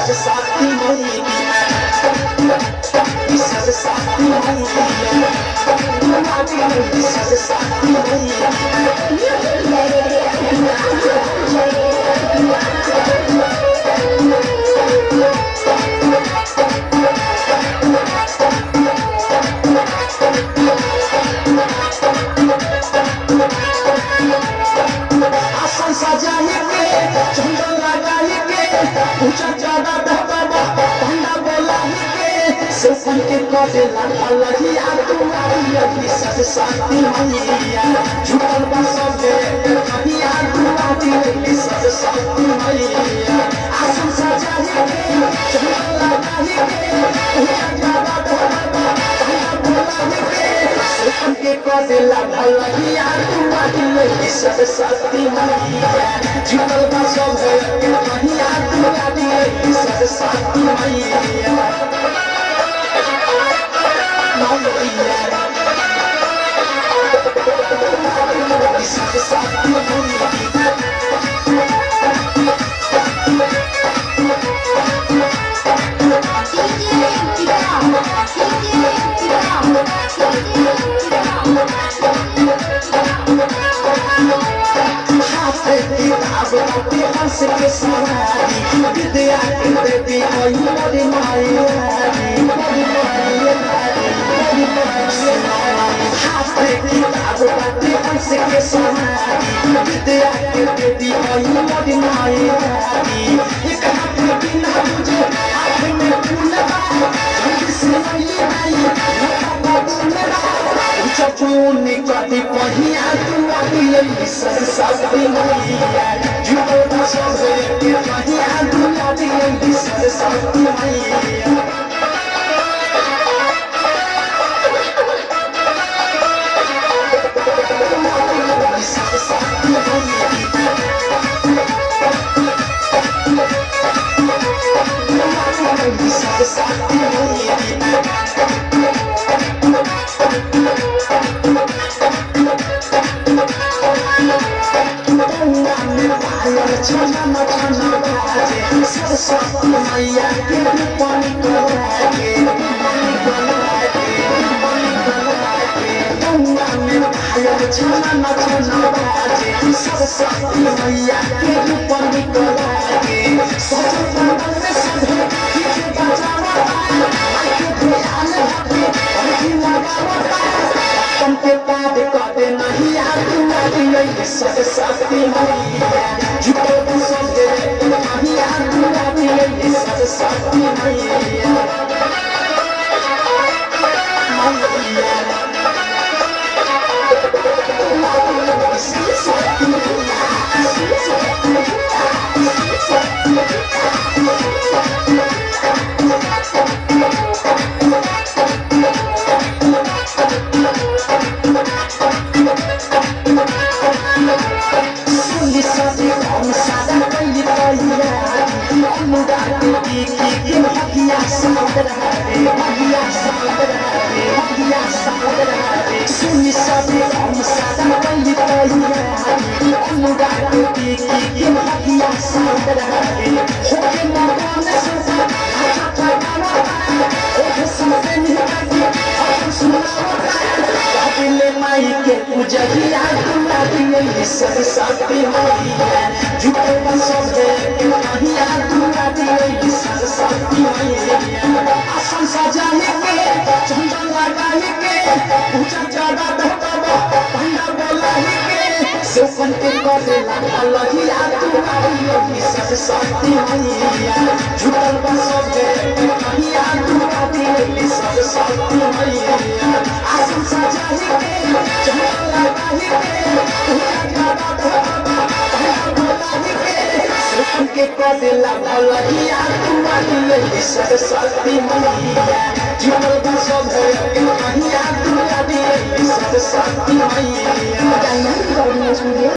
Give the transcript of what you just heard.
सरस्वती मैया सरस्वती मैया सरस्वती आसन सजाए के चंदन लगाए के ऊंचा चढ़ा ढाबा पंडा बोलाए के सोफन के कदे लगिया तुम्हारी सरस्वती मैया झूठल बसबे कहिया तुम्हारी सरस्वती मैया आसन सजाए के चंदन लगाए के ऊंचा चढ़ा ढाबा पंडा बोलाए के सोफन के कदे लगिया तुम्हारी सरस्वती मैया झूठल बसबे कहिया तुम्हारी सरस्वती मैया के सवारी विद्या के देवी आई मोरी माया हाथ किताब बाटे हंस के सवारी विद्या के देवी आई मोरी माया एक हाथ में बिना तुझे हाथ में फूल चपूनी कति पहिया तुम्हारी सरस्वती मैया झूठो बसबे कहिया तुम्हारी सरस्वती मैया सरस्वती मैया के पानी गंगा में भाया छना छना बाजे सरस्वती मैया के पानी गंगा सजन में सभे डीजे बजावा माइक ध्यान हटे अभी लगावा तुम के पाद कदे नहीं आ तुम्हारी सरस्वती मैया झूठो बसबे कहिया तुम्हारी सरस्वती मैया सुनी सभी हम सादा वही सरस्वती मैया झूठे बसबे कहिया तुम्हारी सरस्वती मैया आसन सजाए के चंदन लगाए के ऊंचा चढ़ा ढाबा पंडा बोलाए के सोफन के कदे लगिया तुम्हारी सरस्वती मैया झूठल बसबे कहिया तुम्हारी सरस्वती मैया आसन सजाए के चंदन लगाए के ऊंचा चढ़ा ढाबा पंडा बोलाए के सोफन के कदे लगिया तुम्हारी सरस्वती मैया झूठल बसबे कहिया तुम्हारी सरस्वती मैया